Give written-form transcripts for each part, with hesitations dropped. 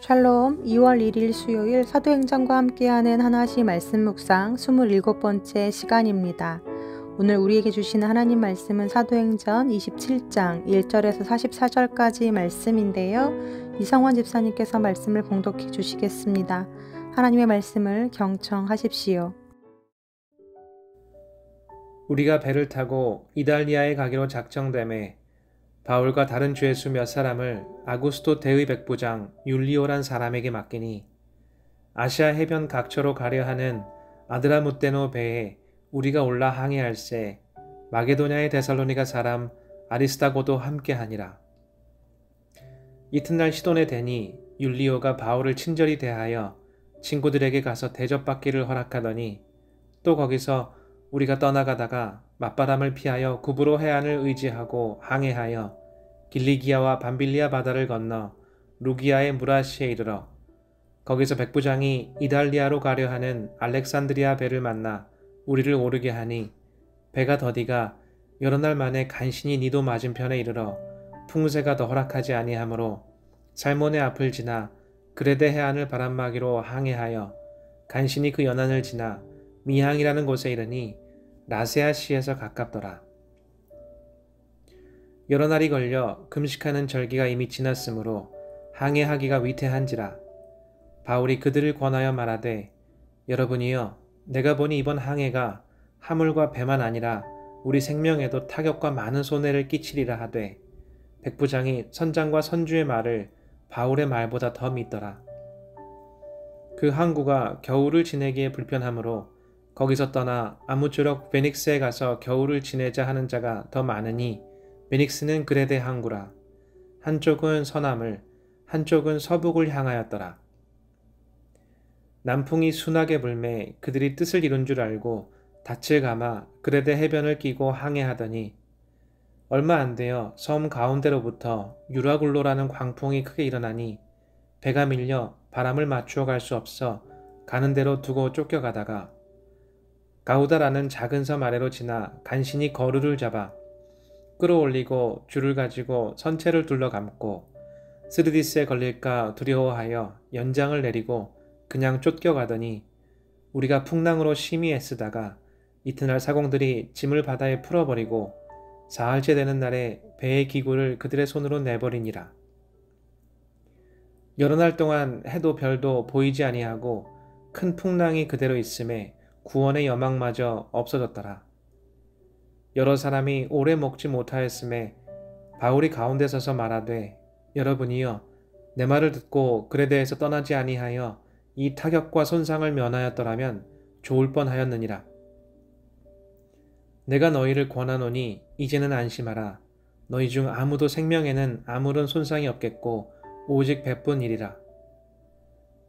샬롬. 2월 1일 수요일 사도행전과 함께하는 하나씩 말씀 묵상 27번째 시간입니다. 오늘 우리에게 주시는 하나님 말씀은 사도행전 27장 1절에서 44절까지 말씀인데요. 이성원 집사님께서 말씀을 봉독해 주시겠습니다. 하나님의 말씀을 경청하십시오. 우리가 배를 타고 이달리아에 가기로 작정되매 바울과 다른 죄수 몇 사람을 아구스토 대의 백부장 율리오란 사람에게 맡기니 아시아 해변 각처로 가려 하는 아드라무떼노 배에 우리가 올라 항해할세 마게도냐의 데살로니가 사람 아리스다고도 함께하니라. 이튿날 시돈에 대니 율리오가 바울을 친절히 대하여 친구들에게 가서 대접받기를 허락하더니 또 거기서 우리가 떠나가다가 맞바람을 피하여 구브로 해안을 의지하고 항해하여 길리기아와 밤빌리아 바다를 건너 루기아의 무라시에 이르러 거기서 백부장이 이달리아로 가려 하는 알렉산드리아 배를 만나 우리를 오르게 하니 배가 더디가 여러 날 만에 간신히 니도 맞은편에 이르러 풍세가 더 허락하지 아니하므로 살몬의 앞을 지나 그레데 해안을 바람막이로 항해하여 간신히 그 연안을 지나 미항이라는 곳에 이르니 라세아시에서 가깝더라. 여러 날이 걸려 금식하는 절기가 이미 지났으므로 항해하기가 위태한지라. 바울이 그들을 권하여 말하되 여러분이여 내가 보니 이번 항해가 하물과 배만 아니라 우리 생명에도 타격과 많은 손해를 끼치리라 하되 백부장이 선장과 선주의 말을 바울의 말보다 더 믿더라. 그 항구가 겨울을 지내기에 불편하므로 거기서 떠나 아무쪼록 베닉스에 가서 겨울을 지내자 하는 자가 더 많으니 베닉스는 그레데 항구라. 한쪽은 서남을 한쪽은 서북을 향하였더라. 남풍이 순하게 불매 그들이 뜻을 이룬 줄 알고 닻을 감아 그레데 해변을 끼고 항해하더니 얼마 안 되어 섬 가운데로부터 유라굴로라는 광풍이 크게 일어나니 배가 밀려 바람을 맞추어 갈 수 없어 가는 대로 두고 쫓겨가다가 가우다라는 작은 섬 아래로 지나 간신히 거루를 잡아 끌어올리고 줄을 가지고 선체를 둘러감고 스르디스에 걸릴까 두려워하여 연장을 내리고 그냥 쫓겨가더니 우리가 풍랑으로 심히 애쓰다가 이튿날 사공들이 짐을 바다에 풀어버리고 사흘째 되는 날에 배의 기구를 그들의 손으로 내버리니라. 여러 날 동안 해도 별도 보이지 아니하고 큰 풍랑이 그대로 있음에 구원의 여망마저 없어졌더라. 여러 사람이 오래 먹지 못하였음에 바울이 가운데 서서 말하되 여러분이여 내 말을 듣고 그레데에서 떠나지 아니하여 이 타격과 손상을 면하였더라면 좋을 뻔하였느니라. 내가 너희를 권하노니 이제는 안심하라. 너희 중 아무도 생명에는 아무런 손상이 없겠고 오직 배뿐이리라.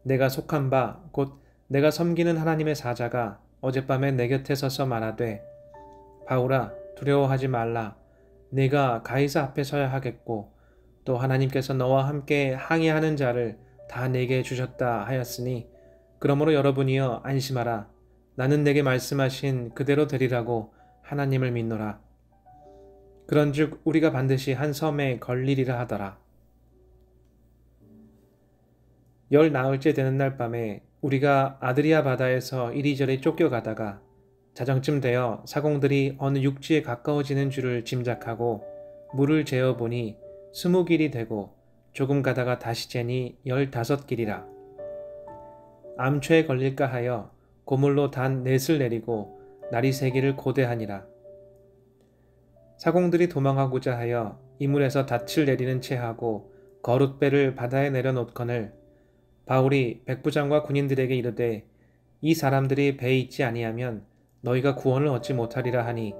내가 속한 바 곧 내가 섬기는 하나님의 사자가 어젯밤에 내 곁에 서서 말하되 바울아 두려워하지 말라. 네가 가이사 앞에 서야 하겠고 또 하나님께서 너와 함께 항해하는 자를 다 내게 주셨다 하였으니 그러므로 여러분이여 안심하라. 나는 내게 말씀하신 그대로 되리라고 하나님을 믿노라. 그런즉 우리가 반드시 한 섬에 걸리리라 하더라. 열 나흘째 되는 날 밤에 우리가 아드리아 바다에서 이리저리 쫓겨가다가 자정쯤 되어 사공들이 어느 육지에 가까워지는 줄을 짐작하고 물을 재어보니 20길이 되고 조금 가다가 다시 재니 15길이라. 암초에 걸릴까 하여 고물로 단 넷을 내리고 날이 새기를 고대하니라. 사공들이 도망하고자 하여 이물에서 닻을 내리는 채 하고 거룻배를 바다에 내려놓거늘 바울이 백부장과 군인들에게 이르되 이 사람들이 배에 있지 아니하면 너희가 구원을 얻지 못하리라 하니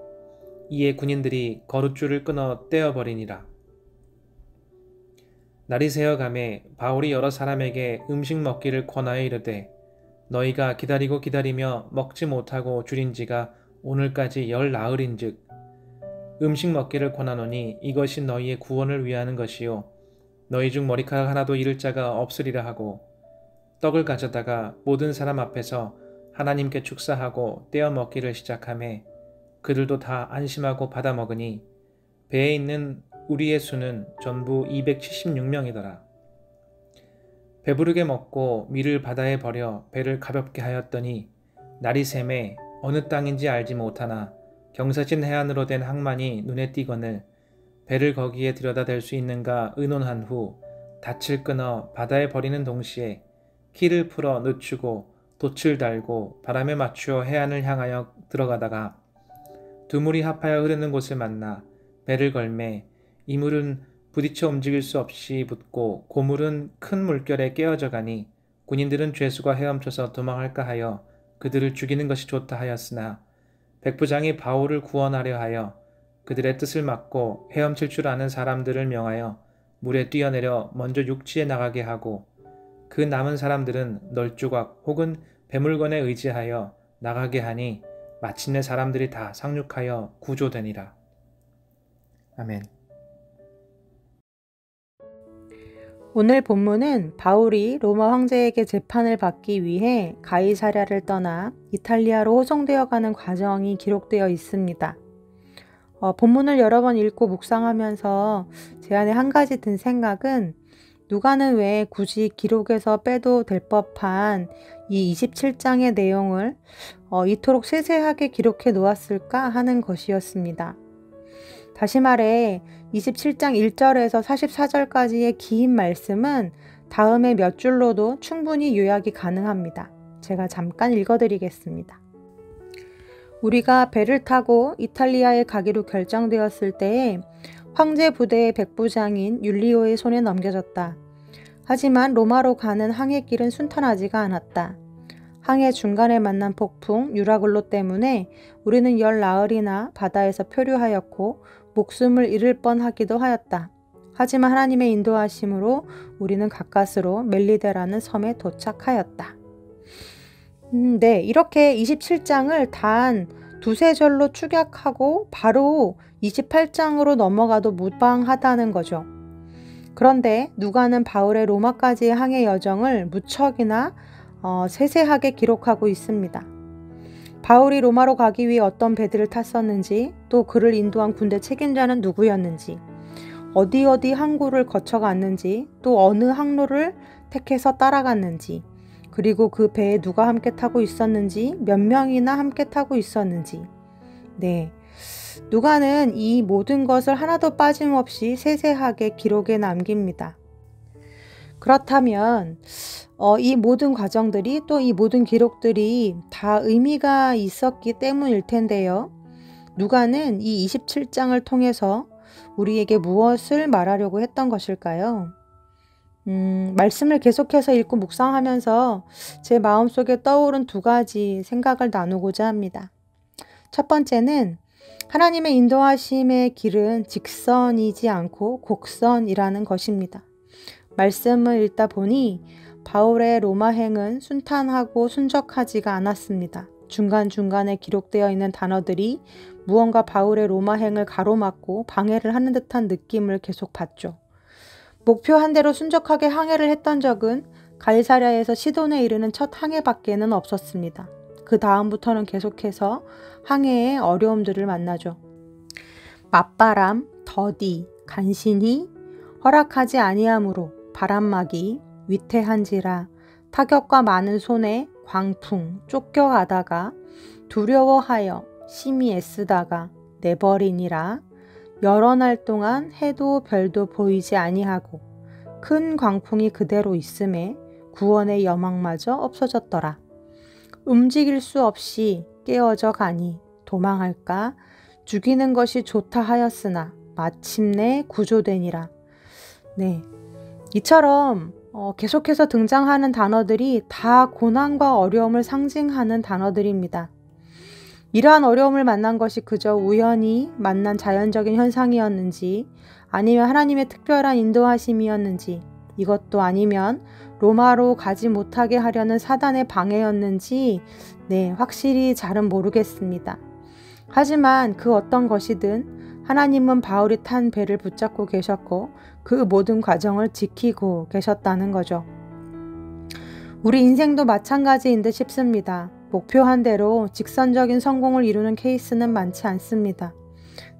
이에 군인들이 거룻줄을 끊어 떼어버리니라. 날이 새어가매 바울이 여러 사람에게 음식 먹기를 권하여 이르되 너희가 기다리고 기다리며 먹지 못하고 줄인 지가 오늘까지 10나흘인즉 음식 먹기를 권하노니 이것이 너희의 구원을 위하는 것이요 너희 중 머리카락 하나도 잃을 자가 없으리라 하고 떡을 가져다가 모든 사람 앞에서 하나님께 축사하고 떼어 먹기를 시작하매 그들도 다 안심하고 받아 먹으니 배에 있는 우리의 수는 전부 276명이더라. 배부르게 먹고 밀을 바다에 버려 배를 가볍게 하였더니 날이 새매 어느 땅인지 알지 못하나 경사진 해안으로 된 항만이 눈에 띄거늘 배를 거기에 들여다 댈 수 있는가 의논한 후 닻을 끊어 바다에 버리는 동시에 키를 풀어 늦추고 돛을 달고 바람에 맞추어 해안을 향하여 들어가다가 두 물이 합하여 흐르는 곳을 만나 배를 걸매 이 물은 부딪혀 움직일 수 없이 붙고 고물은 큰 물결에 깨어져 가니 군인들은 죄수가 헤엄쳐서 도망할까 하여 그들을 죽이는 것이 좋다 하였으나 백부장이 바울을 구원하려 하여 그들의 뜻을 막고 헤엄칠 줄 아는 사람들을 명하여 물에 뛰어내려 먼저 육지에 나가게 하고 그 남은 사람들은 널조각 혹은 배물건에 의지하여 나가게 하니 마침내 사람들이 다 상륙하여 구조되니라. 아멘. 오늘 본문은 바울이 로마 황제에게 재판을 받기 위해 가이사랴를 떠나 이탈리아로 호송되어 가는 과정이 기록되어 있습니다. 본문을 여러 번 읽고 묵상하면서 제 안에 한 가지 든 생각은 누가는 왜 굳이 기록에서 빼도 될 법한 이 27장의 내용을 이토록 세세하게 기록해 놓았을까 하는 것이었습니다. 다시 말해 27장 1절에서 44절까지의 긴 말씀은 다음에 몇 줄로도 충분히 요약이 가능합니다. 제가 잠깐 읽어드리겠습니다. 우리가 배를 타고 이탈리아에 가기로 결정되었을 때에 황제 부대의 백부장인 율리오의 손에 넘겨졌다. 하지만 로마로 가는 항해길은 순탄하지가 않았다. 항해 중간에 만난 폭풍 유라굴로 때문에 우리는 열 나흘이나 바다에서 표류하였고 목숨을 잃을 뻔하기도 하였다. 하지만 하나님의 인도하심으로 우리는 가까스로 멜리데라는 섬에 도착하였다. 네, 이렇게 27장을 단 두세 절로 축약하고 바로 28장으로 넘어가도 무방하다는 거죠. 그런데 누가는 바울의 로마까지의 항해 여정을 무척이나 세세하게 기록하고 있습니다. 바울이 로마로 가기 위해 어떤 배들을 탔었는지, 또 그를 인도한 군대 책임자는 누구였는지, 어디 항구를 거쳐갔는지, 또 어느 항로를 택해서 따라갔는지, 그리고 그 배에 누가 함께 타고 있었는지, 몇 명이나 함께 타고 있었는지. 네, 누가는 이 모든 것을 하나도 빠짐없이 세세하게 기록에 남깁니다. 그렇다면 이 모든 과정들이 또 이 모든 기록들이 다 의미가 있었기 때문일 텐데요. 누가는 이 27장을 통해서 우리에게 무엇을 말하려고 했던 것일까요? 말씀을 계속해서 읽고 묵상하면서 제 마음속에 떠오른 두 가지 생각을 나누고자 합니다. 첫 번째는 하나님의 인도하심의 길은 직선이지 않고 곡선이라는 것입니다. 말씀을 읽다 보니 바울의 로마행은 순탄하고 순적하지가 않았습니다. 중간중간에 기록되어 있는 단어들이 무언가 바울의 로마행을 가로막고 방해를 하는 듯한 느낌을 계속 받죠. 목표한 대로 순적하게 항해를 했던 적은 가이사랴에서 시돈에 이르는 첫 항해밖에는 없었습니다. 그 다음부터는 계속해서 항해의 어려움들을 만나죠. 맞바람, 더디, 간신히, 허락하지 아니함으로, 바람막이, 위태한지라, 타격과 많은 손에 광풍, 쫓겨가다가, 두려워하여 심히 애쓰다가 내버리니라, 여러 날 동안 해도 별도 보이지 아니하고 큰 광풍이 그대로 있음에 구원의 여망마저 없어졌더라. 움직일 수 없이 깨어져 가니 도망할까 죽이는 것이 좋다 하였으나 마침내 구조되니라. 네, 이처럼 계속해서 등장하는 단어들이 다 고난과 어려움을 상징하는 단어들입니다. 이러한 어려움을 만난 것이 그저 우연히 만난 자연적인 현상이었는지, 아니면 하나님의 특별한 인도하심이었는지, 이것도 아니면 로마로 가지 못하게 하려는 사단의 방해였는지, 네, 확실히 잘은 모르겠습니다. 하지만 그 어떤 것이든 하나님은 바울이 탄 배를 붙잡고 계셨고 그 모든 과정을 지키고 계셨다는 거죠. 우리 인생도 마찬가지인 듯 싶습니다. 목표한 대로 직선적인 성공을 이루는 케이스는 많지 않습니다.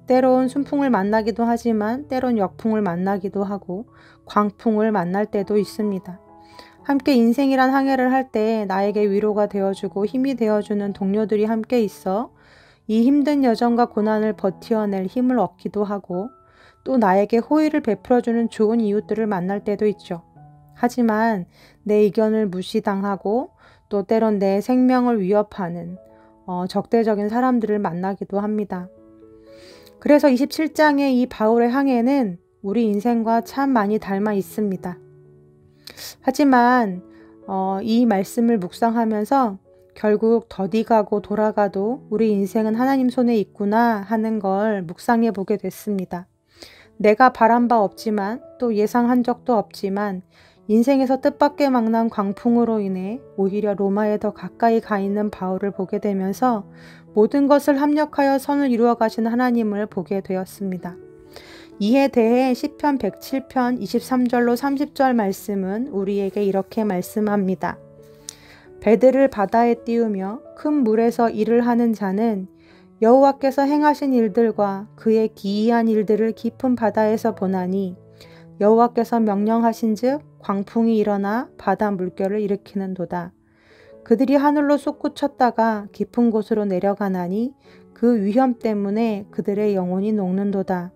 때론 순풍을 만나기도 하지만 때론 역풍을 만나기도 하고 광풍을 만날 때도 있습니다. 함께 인생이란 항해를 할 때 나에게 위로가 되어주고 힘이 되어주는 동료들이 함께 있어 이 힘든 여정과 고난을 버텨낼 힘을 얻기도 하고 또 나에게 호의를 베풀어주는 좋은 이웃들을 만날 때도 있죠. 하지만 내 의견을 무시당하고 또 때론 내 생명을 위협하는 적대적인 사람들을 만나기도 합니다. 그래서 27장의 이 바울의 항해는 우리 인생과 참 많이 닮아 있습니다. 하지만 이 말씀을 묵상하면서 결국 더디 가고 돌아가도 우리 인생은 하나님 손에 있구나 하는 걸 묵상해 보게 됐습니다. 내가 바란 바 없지만 또 예상한 적도 없지만 인생에서 뜻밖의 망난 광풍으로 인해 오히려 로마에 더 가까이 가 있는 바울을 보게 되면서 모든 것을 합력하여 선을 이루어 가시는 하나님을 보게 되었습니다. 이에 대해 시편 107편 23절로 30절 말씀은 우리에게 이렇게 말씀합니다. 배들을 바다에 띄우며 큰 물에서 일을 하는 자는 여호와께서 행하신 일들과 그의 기이한 일들을 깊은 바다에서 보나니 여호와께서 명령하신즉 광풍이 일어나 바다 물결을 일으키는도다. 그들이 하늘로 솟구쳤다가 깊은 곳으로 내려가나니 그 위험 때문에 그들의 영혼이 녹는도다.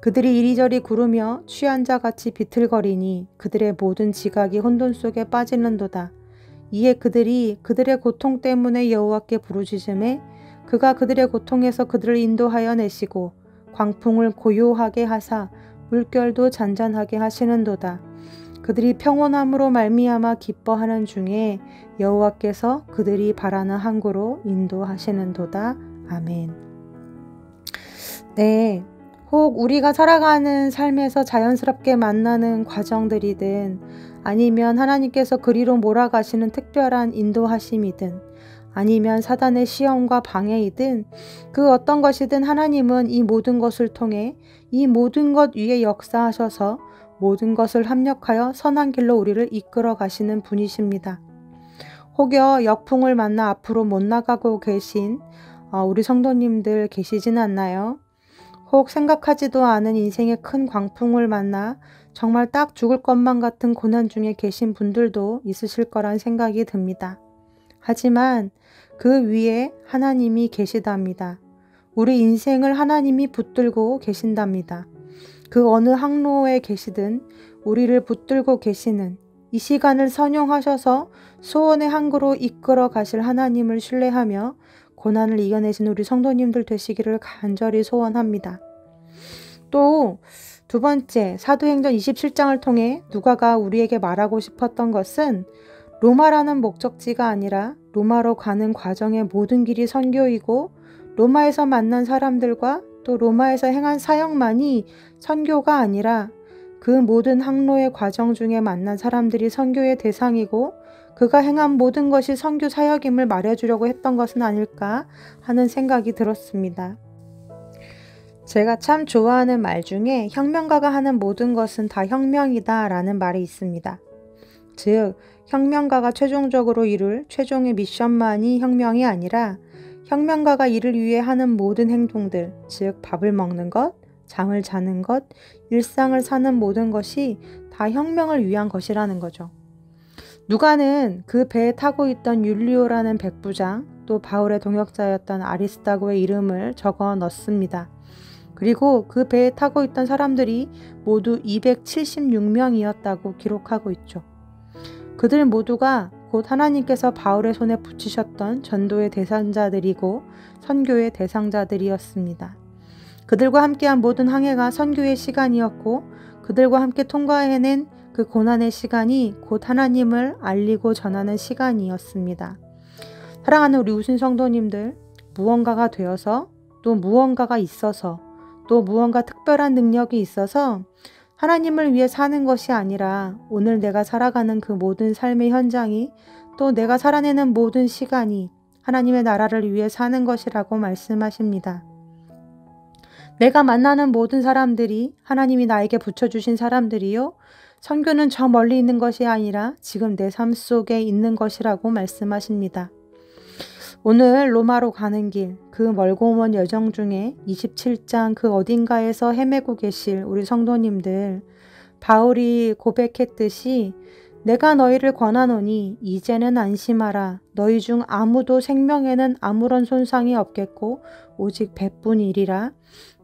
그들이 이리저리 구르며 취한 자같이 비틀거리니 그들의 모든 지각이 혼돈 속에 빠지는도다. 이에 그들이 그들의 고통 때문에 여호와께 부르짖음에 그가 그들의 고통에서 그들을 인도하여 내시고 광풍을 고요하게 하사 물결도 잔잔하게 하시는도다. 그들이 평온함으로 말미암아 기뻐하는 중에 여호와께서 그들이 바라는 항구로 인도하시는도다. 아멘. 네, 혹 우리가 살아가는 삶에서 자연스럽게 만나는 과정들이든 아니면 하나님께서 그리로 몰아가시는 특별한 인도하심이든 아니면 사단의 시험과 방해이든 그 어떤 것이든 하나님은 이 모든 것을 통해 이 모든 것 위에 역사하셔서 모든 것을 합력하여 선한 길로 우리를 이끌어 가시는 분이십니다. 혹여 역풍을 만나 앞으로 못 나가고 계신 우리 성도님들 계시진 않나요? 혹 생각하지도 않은 인생의 큰 광풍을 만나 정말 딱 죽을 것만 같은 고난 중에 계신 분들도 있으실 거란 생각이 듭니다. 하지만 그 위에 하나님이 계시답니다. 우리 인생을 하나님이 붙들고 계신답니다. 그 어느 항로에 계시든 우리를 붙들고 계시는 이 시간을 선용하셔서 소원의 항구로 이끌어 가실 하나님을 신뢰하며 고난을 이겨내신 우리 성도님들 되시기를 간절히 소원합니다. 또 두 번째, 사도행전 27장을 통해 누가가 우리에게 말하고 싶었던 것은 로마라는 목적지가 아니라 로마로 가는 과정의 모든 길이 선교이고 로마에서 만난 사람들과 또 로마에서 행한 사역만이 선교가 아니라 그 모든 항로의 과정 중에 만난 사람들이 선교의 대상이고 그가 행한 모든 것이 선교 사역임을 말해주려고 했던 것은 아닐까 하는 생각이 들었습니다. 제가 참 좋아하는 말 중에 혁명가가 하는 모든 것은 다 혁명이다 라는 말이 있습니다. 즉, 혁명가가 최종적으로 이룰 최종의 미션만이 혁명이 아니라 혁명가가 이를 위해 하는 모든 행동들, 즉 밥을 먹는 것, 잠을 자는 것, 일상을 사는 모든 것이 다 혁명을 위한 것이라는 거죠. 누가는 그 배에 타고 있던 율리오라는 백부장, 또 바울의 동역자였던 아리스다고의 이름을 적어 넣습니다. 그리고 그 배에 타고 있던 사람들이 모두 276명이었다고 기록하고 있죠. 그들 모두가 곧 하나님께서 바울의 손에 붙이셨던 전도의 대상자들이고 선교의 대상자들이었습니다. 그들과 함께한 모든 항해가 선교의 시간이었고 그들과 함께 통과해낸 그 고난의 시간이 곧 하나님을 알리고 전하는 시간이었습니다. 사랑하는 우리 우신 성도님들, 무언가가 되어서 또 무언가가 있어서 또 무언가 특별한 능력이 있어서 하나님을 위해 사는 것이 아니라 오늘 내가 살아가는 그 모든 삶의 현장이 또 내가 살아내는 모든 시간이 하나님의 나라를 위해 사는 것이라고 말씀하십니다. 내가 만나는 모든 사람들이 하나님이 나에게 붙여주신 사람들이요. 선교는 저 멀리 있는 것이 아니라 지금 내 삶 속에 있는 것이라고 말씀하십니다. 오늘 로마로 가는 길, 그 멀고 먼 여정 중에 27장 그 어딘가에서 헤매고 계실 우리 성도님들, 바울이 고백했듯이 내가 너희를 권하노니 이제는 안심하라. 너희 중 아무도 생명에는 아무런 손상이 없겠고 오직 배뿐이리라.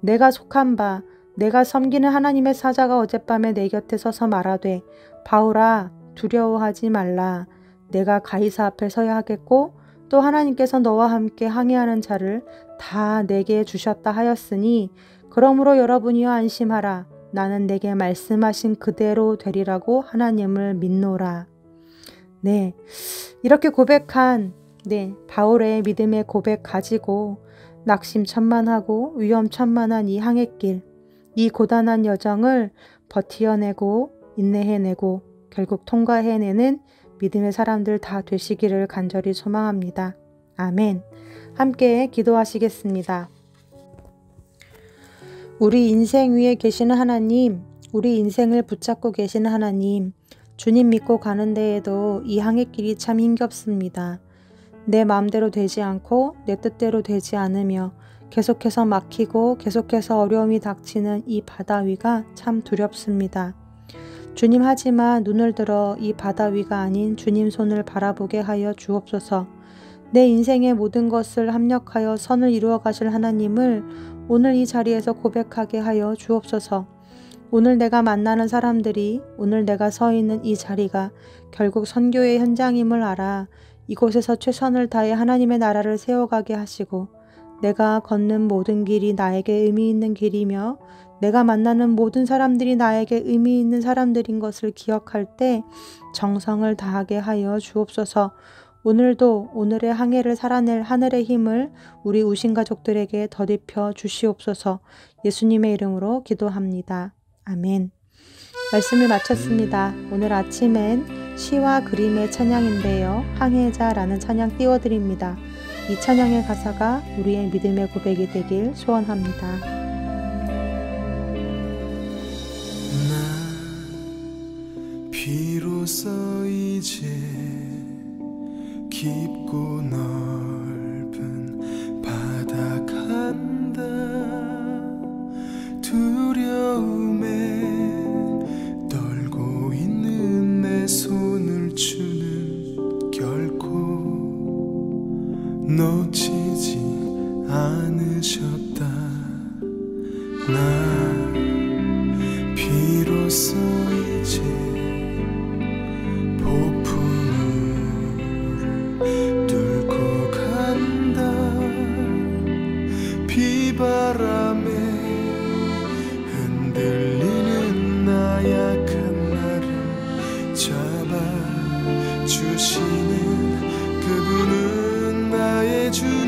내가 속한 바 내가 섬기는 하나님의 사자가 어젯밤에 내 곁에 서서 말하되 바울아 두려워하지 말라. 내가 가이사 앞에 서야 하겠고 또 하나님께서 너와 함께 항해하는 자를 다 내게 주셨다 하였으니 그러므로 여러분이여 안심하라. 나는 내게 말씀하신 그대로 되리라고 하나님을 믿노라. 네, 이렇게 고백한 바울의 믿음의 고백 가지고 낙심천만하고 위험천만한 이 항해길, 이 고단한 여정을 버티어내고 인내해내고 결국 통과해내는 믿음의 사람들 다 되시기를 간절히 소망합니다. 아멘. 함께 기도하시겠습니다. 우리 인생 위에 계시는 하나님, 우리 인생을 붙잡고 계시는 하나님, 주님 믿고 가는 데에도 이 항해길이 참 힘겹습니다. 내 마음대로 되지 않고 내 뜻대로 되지 않으며 계속해서 막히고 계속해서 어려움이 닥치는 이 바다 위가 참 두렵습니다. 주님 하지만 눈을 들어 이 바다 위가 아닌 주님 손을 바라보게 하여 주옵소서. 내 인생의 모든 것을 합력하여 선을 이루어 가실 하나님을 오늘 이 자리에서 고백하게 하여 주옵소서. 오늘 내가 만나는 사람들이, 오늘 내가 서 있는 이 자리가 결국 선교의 현장임을 알아 이곳에서 최선을 다해 하나님의 나라를 세워가게 하시고 내가 걷는 모든 길이 나에게 의미 있는 길이며 내가 만나는 모든 사람들이 나에게 의미 있는 사람들인 것을 기억할 때 정성을 다하게 하여 주옵소서. 오늘도 오늘의 항해를 살아낼 하늘의 힘을 우리 우신 가족들에게 덧입혀 주시옵소서. 예수님의 이름으로 기도합니다. 아멘. 말씀을 마쳤습니다. 오늘 아침엔 시와 그림의 찬양인데요. 항해자라는 찬양 띄워드립니다. 이 찬양의 가사가 우리의 믿음의 고백이 되길 소원합니다. 난 비로소 이제 깊고 넓은 바다 간다. 두려움에 떨고 있는 내 손을 주는 결코 놓치지 않으셨다. 난 비로소 이제 폭풍우를 뚫고 간다. 비바람에 흔들리는 나약한 나를 잡아주시는 그분은 나의 주